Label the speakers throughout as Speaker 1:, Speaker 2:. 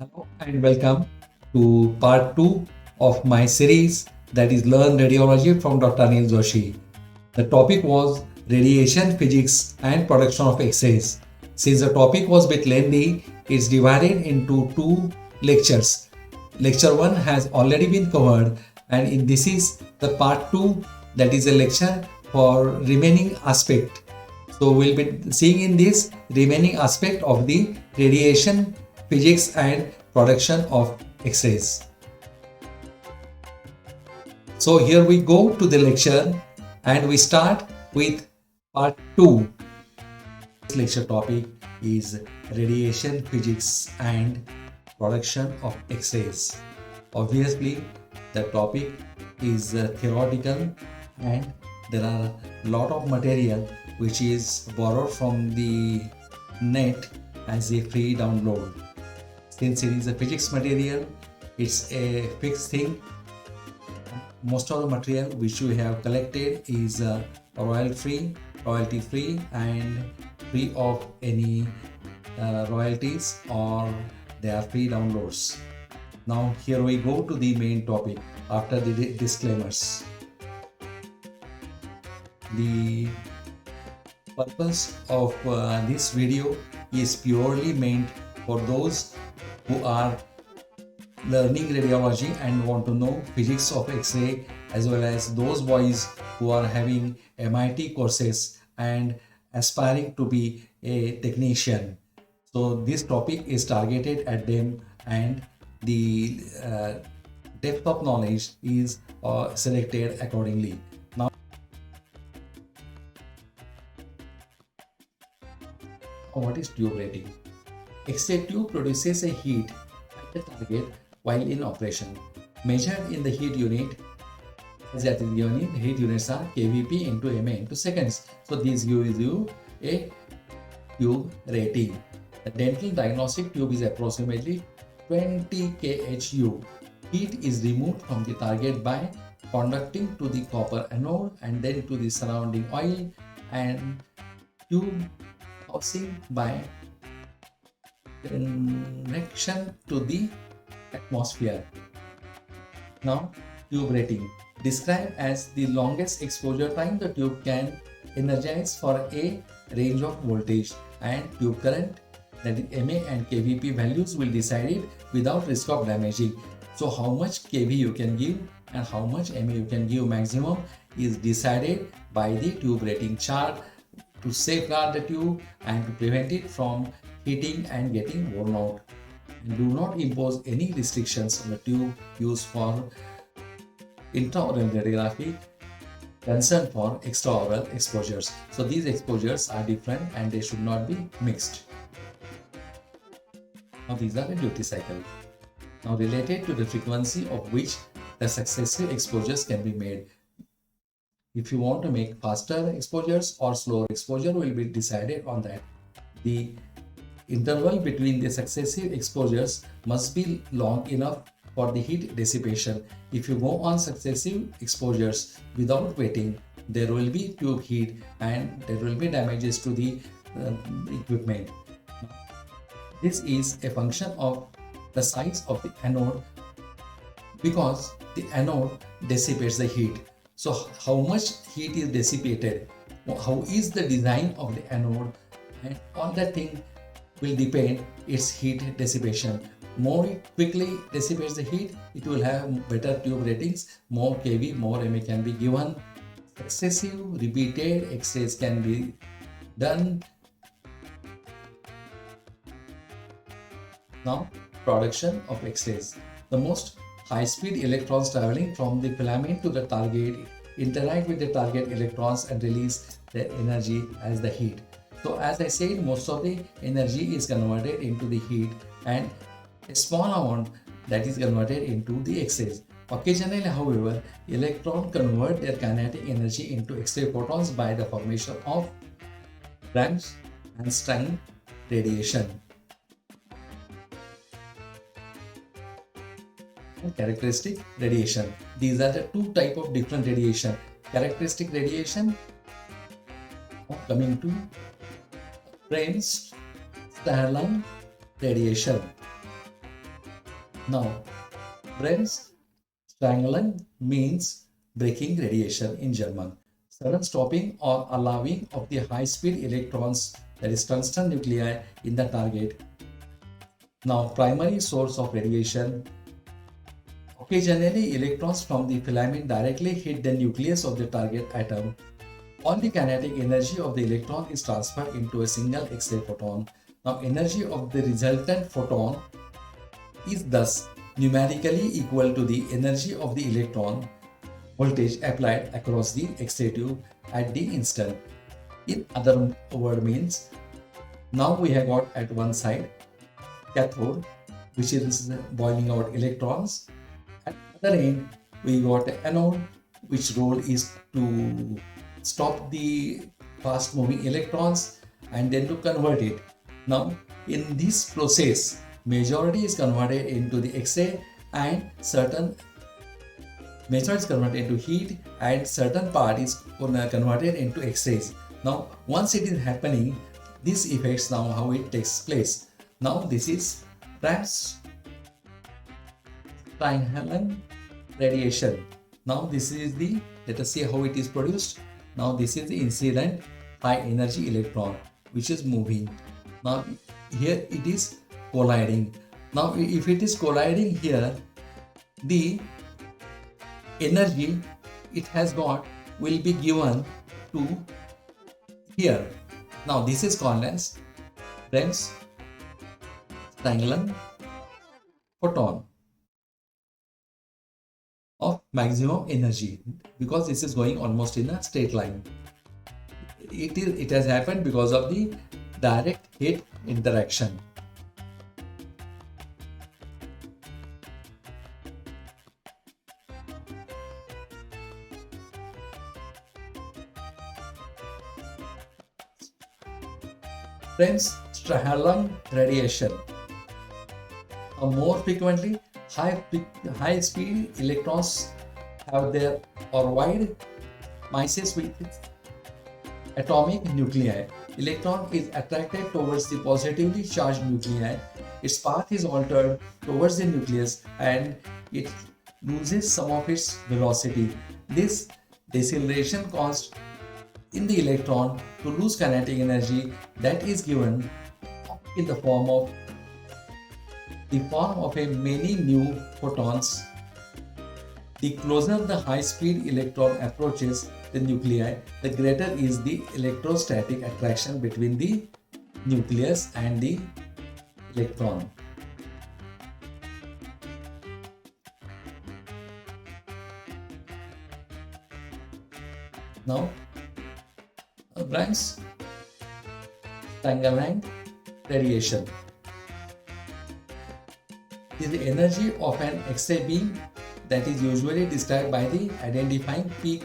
Speaker 1: Hello and welcome to part 2 of my series that is Learn Radiology from Dr. Anil Joshi. The topic was radiation physics and production of X-rays. Since the topic was a bit lengthy, it's divided into two lectures. Lecture 1 has already been covered and this is the part 2, that is a lecture for remaining aspect. So we'll be seeing in this remaining aspect of the radiation physics and production of X-rays. So here we go to the lecture and we start with part 2. This lecture topic is radiation physics and production of X-rays. Obviously, the topic is theoretical and there are a lot of material which is borrowed from the net as a free download. Since it is a physics material, it's a fixed thing. Most of the material which we have collected is royalty free and free of any royalties, or they are free downloads. Now here we go to the main topic after the disclaimers. The purpose of this video is purely meant for those who are learning radiology and want to know physics of X-ray, as well as those boys who are having MIT courses and aspiring to be a technician. So this topic is targeted at them and the depth of knowledge is selected accordingly. Now, what is tube rating? X-ray tube produces a heat at the target while in operation, measured in the heat unit as that is given in heat units are kVp into MA into seconds. So this gives you a tube rating. The dental diagnostic tube is approximately 20 kHu. Heat is removed from the target by conducting to the copper anode and then to the surrounding oil and tube housing by connection to the atmosphere. Now, tube rating. Described as the longest exposure time the tube can energize for a range of voltage, and tube current, that is MA and kVp values, will decide it without risk of damaging. So how much kV you can give and how much MA you can give maximum is decided by the tube rating chart to safeguard the tube and to prevent it from heating and getting worn out. And do not impose any restrictions on the tube used for intraoral radiography concerned for extraoral exposures. So these exposures are different and they should not be mixed. Now these are the duty cycle. Now related to the frequency of which the successive exposures can be made. If you want to make faster exposures or slower exposure will be decided on that. The interval between the successive exposures must be long enough for the heat dissipation. If you go on successive exposures without waiting, there will be tube heat and there will be damages to the equipment. This is a function of the size of the anode, because the anode dissipates the heat. So how much heat is dissipated, how is the design of the anode, and all that thing will depend its heat dissipation. More it quickly dissipates the heat, it will have better tube ratings, more kV, more MA can be given. Successive repeated X-rays can be done. Now, production of X-rays. The most high-speed electrons traveling from the filament to the target interact with the target electrons and release their energy as the heat. So as I said, most of the energy is converted into the heat and a small amount that is converted into the X-rays. Occasionally, however, electrons convert their kinetic energy into X-ray photons by the formation of branch and strand radiation. And characteristic radiation. These are the two types of different radiation. Characteristic radiation, coming to Brainstarline radiation. Now, friends, strangling means breaking radiation in German. Sudden stopping or allowing of the high-speed electrons, that is tungsten nuclei, in the target. Now, primary source of radiation. Occasionally, electrons from the filament directly hit the nucleus of the target atom. All the kinetic energy of the electron is transferred into a single X-ray photon. Now, energy of the resultant photon is thus numerically equal to the energy of the electron voltage applied across the X-ray tube at the instant. In other word means, now we have got at one side cathode, which is boiling out electrons. At the other end, we got anode, which role is to stop the fast moving electrons and then to convert it. Now, in this process, majority is converted into the X-ray and certain majority is converted into heat and certain part is converted into X-rays. Now, once it is happening, this affects now how it takes place. Now, this is Rammstein radiation. Now, this is the, let us see how it is produced. Now, this is the incident high energy electron which is moving. Now, here it is colliding. Now, if it is colliding here, the energy it has got will be given to here. Now, this is called as Bremsstrahlung photon of maximum energy, because this is going almost in a straight line. It has happened because of the direct hit interaction. Bremsstrahlung radiation. More frequently, high speed electrons have their or wide masses with atomic nuclei. Electron is attracted towards the positively charged nuclei. Its path is altered towards the nucleus and it loses some of its velocity. This deceleration caused in the electron to lose kinetic energy that is given in the form of a many new photons. The closer the high-speed electron approaches the nuclei, the greater is the electrostatic attraction between the nucleus and the electron. Now, Bremsstrahlung radiation is the energy of an X-ray beam that is usually described by the identifying peak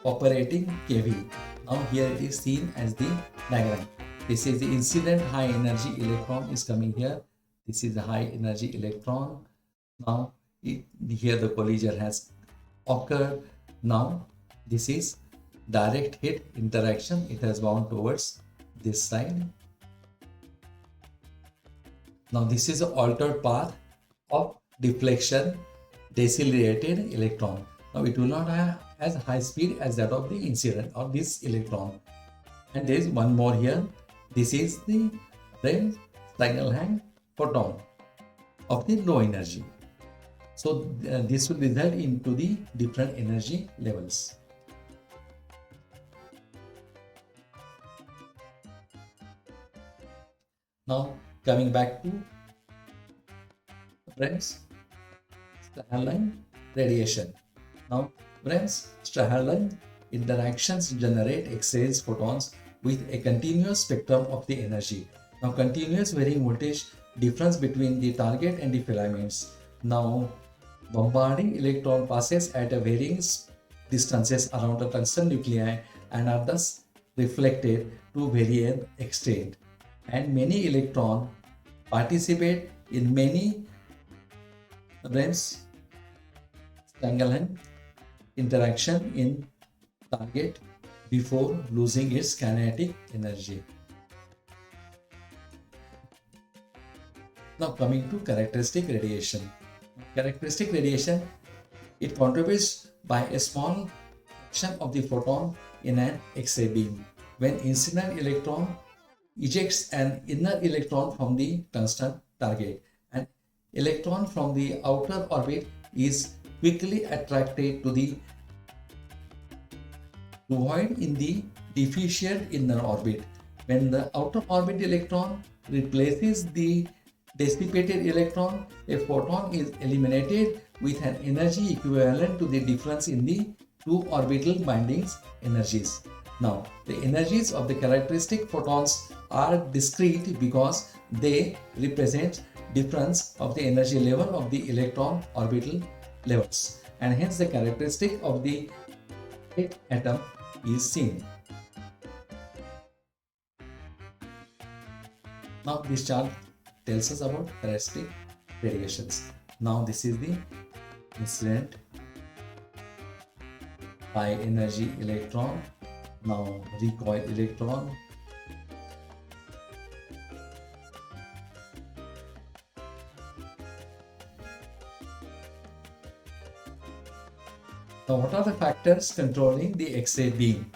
Speaker 1: operating kV. Now here it is seen as the diagram. This is the incident high energy electron is coming here. This is the high energy electron. Now here the collision has occurred. Now this is direct hit interaction. It has bound towards this side. Now this is an altered path of deflection decelerated electron. Now it will not have as high speed as that of the incident of this electron. And there is one more here. This is the Bremsstrahlung photon of the low energy. So this will result into the different energy levels. Now coming back to Bremsstrahlung radiation. Now, Bremsstrahlung interactions generate X-rays photons with a continuous spectrum of the energy. Now, continuous varying voltage difference between the target and the filaments. Now, bombarding electron passes at a varying distances around the tungsten nuclei and are thus reflected to varying extent. And many electrons participate in many Bremsstrahlung interaction in target before losing its kinetic energy. Now coming to characteristic radiation. Characteristic radiation, it contributes by a small fraction of the photon in an X-ray beam. When incident electron ejects an inner electron from the tungsten target, an electron from the outer orbit is quickly attracted to the void in the deficient inner orbit. When the outer orbit electron replaces the dissipated electron, a photon is eliminated with an energy equivalent to the difference in the two orbital bindings energies. Now, the energies of the characteristic photons are discrete because they represent difference of the energy level of the electron orbital levels, and hence the characteristic of the atom is seen. Now this chart tells us about characteristic radiations. Now this is the incident high energy electron, now recoil electron, now what are the factors controlling the X-ray beam?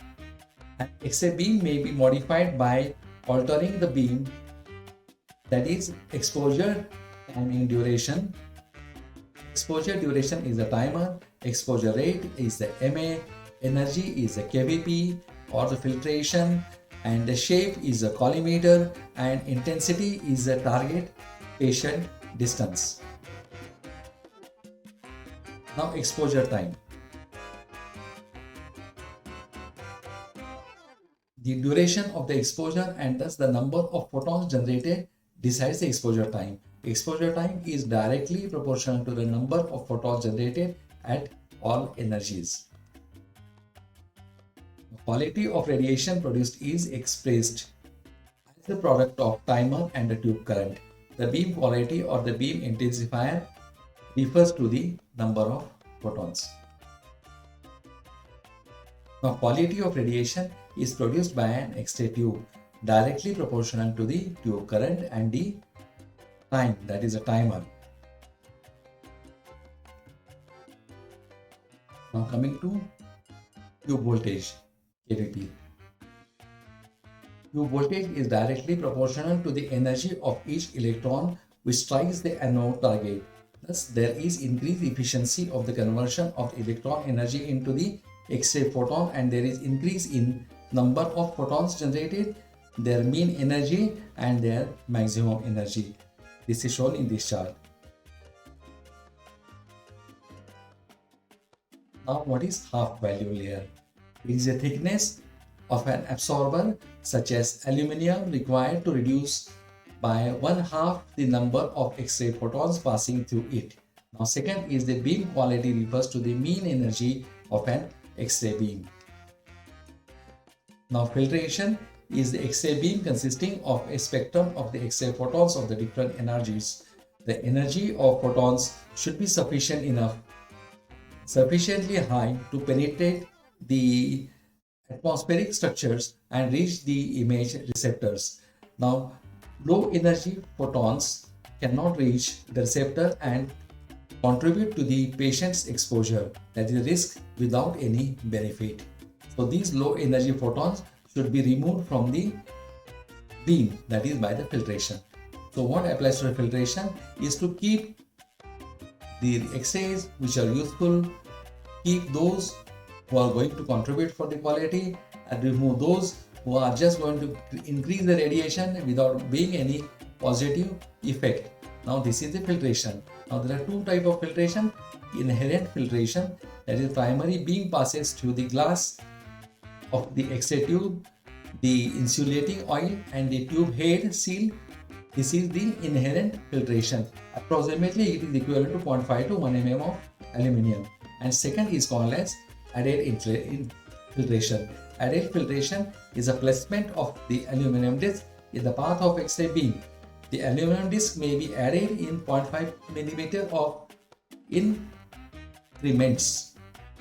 Speaker 1: An X-ray beam may be modified by altering the beam, that is exposure, timing, duration. Exposure duration is the timer, exposure rate is the MA, energy is the kVp or the filtration, and the shape is the collimator, and intensity is the target patient distance. Now exposure time. The duration of the exposure and thus the number of photons generated decides the exposure time. Exposure time is directly proportional to the number of photons generated at all energies. The quality of radiation produced is expressed as the product of timer and the tube current. The beam quality or the beam intensifier refers to the number of photons. Now, quality of radiation is produced by an X-ray tube directly proportional to the tube current and the time, that is a timer. Now coming to tube voltage, kVp. Tube voltage is directly proportional to the energy of each electron which strikes the anode target. Thus, there is increased efficiency of the conversion of electron energy into the X-ray photon, and there is increase in number of photons generated, their mean energy and their maximum energy. This is shown in this chart. Now, what is half value layer? It is a thickness of an absorber such as aluminium required to reduce by 1/2 the number of X-ray photons passing through it. Now, second is the beam quality, refers to the mean energy of an X-ray beam. Now, filtration is the X-ray beam consisting of a spectrum of the X-ray photons of the different energies. The energy of photons should be sufficiently high to penetrate the atmospheric structures and reach the image receptors. Now, low energy photons cannot reach the receptor and contribute to the patient's exposure, that is risk without any benefit. So these low energy photons should be removed from the beam, that is by the filtration. So what applies to the filtration is to keep the X-rays which are useful, keep those who are going to contribute for the quality, and remove those who are just going to increase the radiation without being any positive effect. Now this is the filtration. Now there are two types of filtration. Inherent filtration, that is primary beam passes through the glass of the X-ray tube, the insulating oil and the tube head seal. This is the inherent filtration. Approximately it is equivalent to 0.5 to 1 mm of aluminium. And second is called as added filtration. Added filtration is a placement of the aluminum disc in the path of X-ray beam. The aluminum disc may be added in 0.5 mm of increments.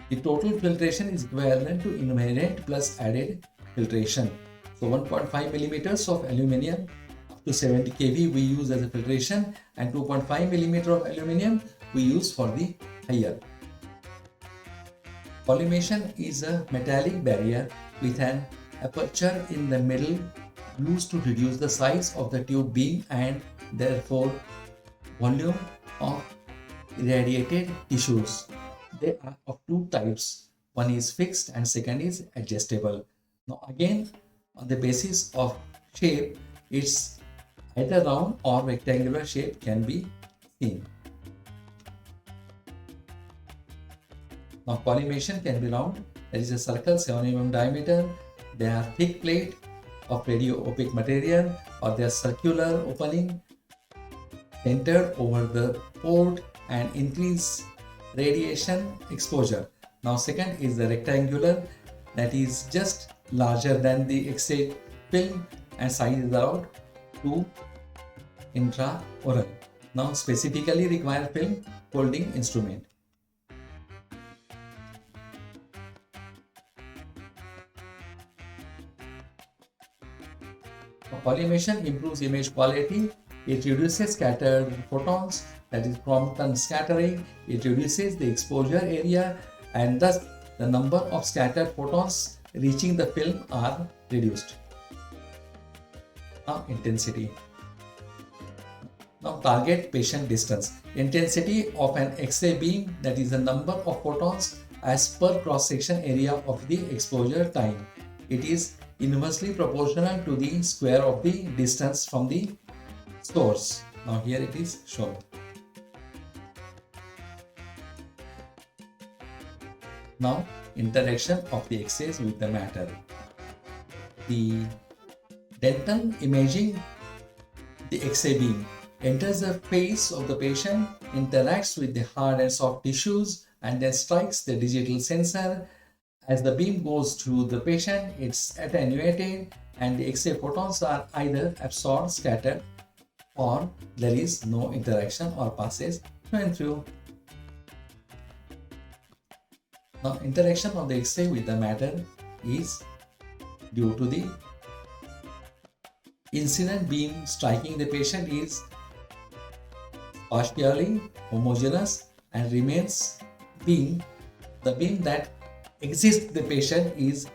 Speaker 1: The total filtration is equivalent to inherent plus added filtration. So 1.5 mm of aluminum up to 70 kV we use as a filtration, and 2.5 mm of aluminum we use for the higher. Collimation is a metallic barrier with an aperture in the middle used to reduce the size of the tube beam and therefore volume of irradiated tissues. They are of two types. One is fixed and second is adjustable. Now again, on the basis of shape, it's either round or rectangular shape can be seen. Now collimation can be round. There is a circle 7 mm diameter. They are thick plate of radio opaque material, or they are circular opening centered over the port and increase radiation exposure. Now second is the rectangular, that is just larger than the X-ray film and size is around 2 intraoral. Now specifically require film holding instrument. Collimation improves image quality. It reduces scattered photons, that is Crompton scattering. It reduces the exposure area and thus the number of scattered photons reaching the film are reduced. Now intensity. Now target patient distance. Intensity of an X-ray beam, that is the number of photons as per cross-section area of the exposure time. It is inversely proportional to the square of the distance from the source. Now here it is shown. Now interaction of the X-rays with the matter. The dental imaging, the X-ray beam enters the face of the patient, interacts with the hard and soft tissues and then strikes the digital sensor. As the beam goes through the patient, it's attenuated and the X-ray photons are either absorbed, scattered, or there is no interaction or passes through. Now interaction of the X-ray with the matter is due to the incident beam striking the patient is partially homogeneous and remains being the beam that exists the patient is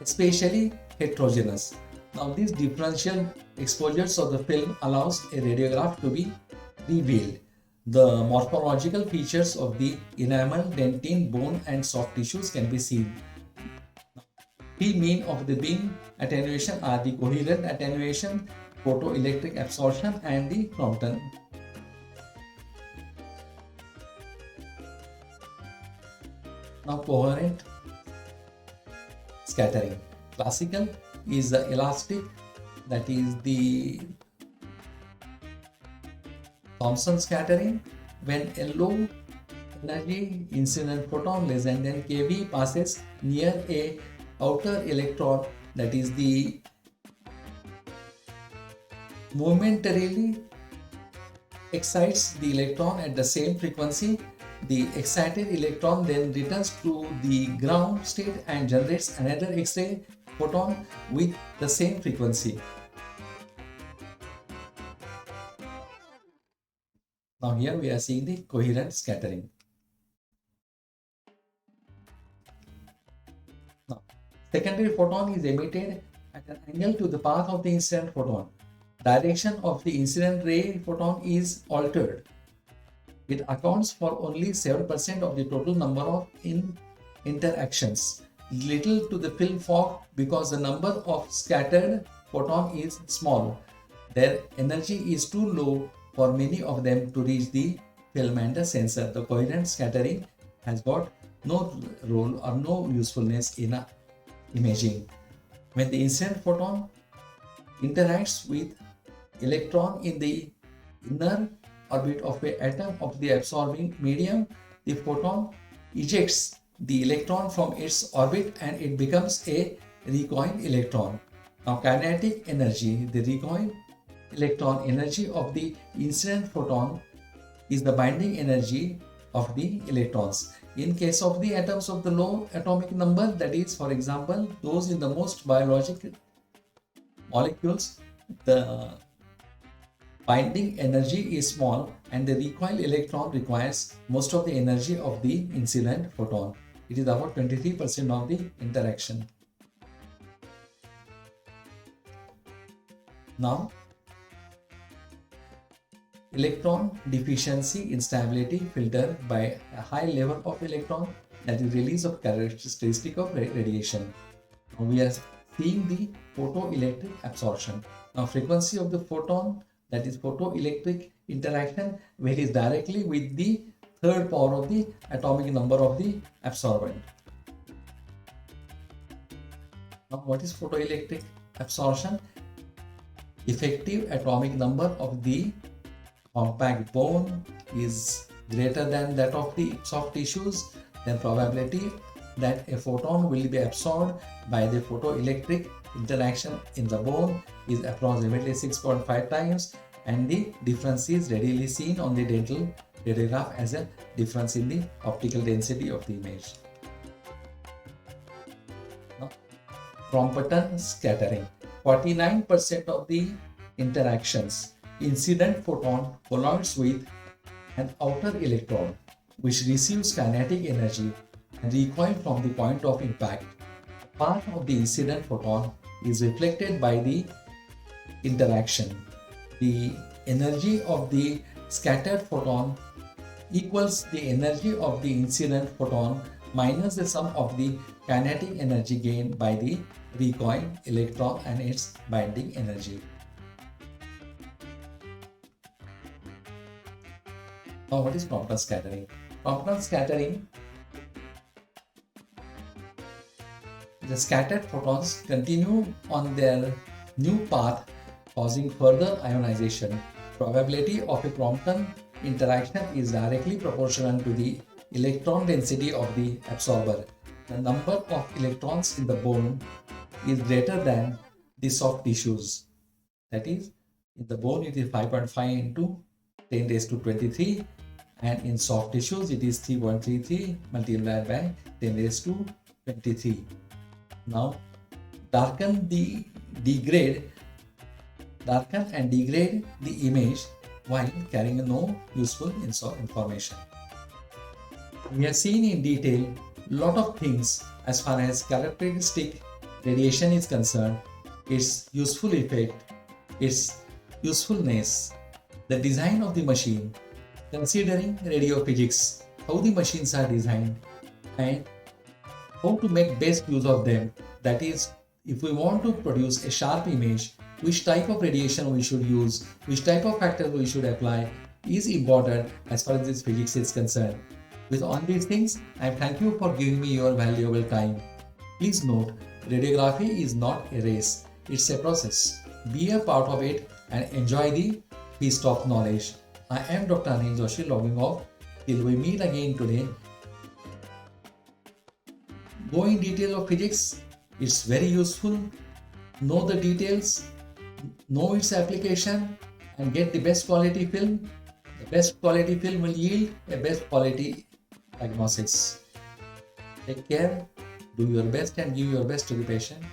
Speaker 1: especially heterogeneous. Now these differential exposures of the film allows a radiograph to be revealed. The morphological features of the enamel, dentine, bone and soft tissues can be seen. The mean of the beam attenuation are the coherent attenuation, photoelectric absorption and the Crompton. Now coherent scattering. Classical is the elastic, that is the Thomson scattering, when a low energy incident photon less than 10 keV passes near a outer electron, that is the momentarily excites the electron at the same frequency. The excited electron then returns to the ground state and generates another X-ray photon with the same frequency. Now here we are seeing the coherent scattering. Now, secondary photon is emitted at an angle to the path of the incident photon. Direction of the incident ray photon is altered. It accounts for only 7% of the total number of interactions. Little to the film fog because the number of scattered photon is small. Their energy is too low for many of them to reach the film and the sensor. The coherent scattering has got no role or no usefulness in imaging. When the incident photon interacts with electron in the inner orbit of an atom of the absorbing medium, the photon ejects the electron from its orbit and it becomes a recoil electron. Now kinetic energy, the recoil electron energy of the incident photon is the binding energy of the electrons. In case of the atoms of the low atomic number, that is for example those in the most biological molecules, the Binding energy is small and the recoil electron requires most of the energy of the incident photon. It is about 23% of the interaction. Now, electron deficiency instability filter by a high level of electron, that is release of characteristic of radiation. Now we are seeing the photoelectric absorption. Now frequency of the photon, that is photoelectric interaction, varies directly with the third power of the atomic number of the absorbent. Now what is photoelectric absorption? Effective atomic number of the compact bone is greater than that of the soft tissues, then probability that a photon will be absorbed by the photoelectric interaction in the bone is approximately 6.5 times, and the difference is readily seen on the dental radiograph as a difference in the optical density of the image. Now, Crompton scattering. 49% of the interactions, incident photon collides with an outer electron which receives kinetic energy and recoil from the point of impact. Part of the incident photon is reflected by the interaction. The energy of the scattered photon equals the energy of the incident photon minus the sum of the kinetic energy gained by the recoil electron and its binding energy. Now what is Crompton scattering? Crompton scattering, the scattered photons continue on their new path, causing further ionization. Probability of a Crompton interaction is directly proportional to the electron density of the absorber. The number of electrons in the bone is greater than the soft tissues. That is, in the bone it is 5.5 into 10 raised to 23, and in soft tissues it is 3.33 multiplied by 10 raised to 23. Now, darken and degrade the image while carrying no useful information. We have seen in detail lot of things as far as characteristic radiation is concerned, its useful effect, its usefulness, the design of the machine, considering radiophysics, how the machines are designed, and how to make best use of them. That is, if we want to produce a sharp image, which type of radiation we should use, which type of factors we should apply is important as far as this physics is concerned. With all these things, I thank you for giving me your valuable time. Please note, radiography is not a race, it's a process. Be a part of it and enjoy the feast of knowledge. I am Dr. Anil Joshi logging off. Till we meet again today. Go in detail of physics, it's very useful. Know the details, know its application, and get the best quality film. The best quality film will yield a best quality diagnosis. Take care, do your best and give your best to the patient.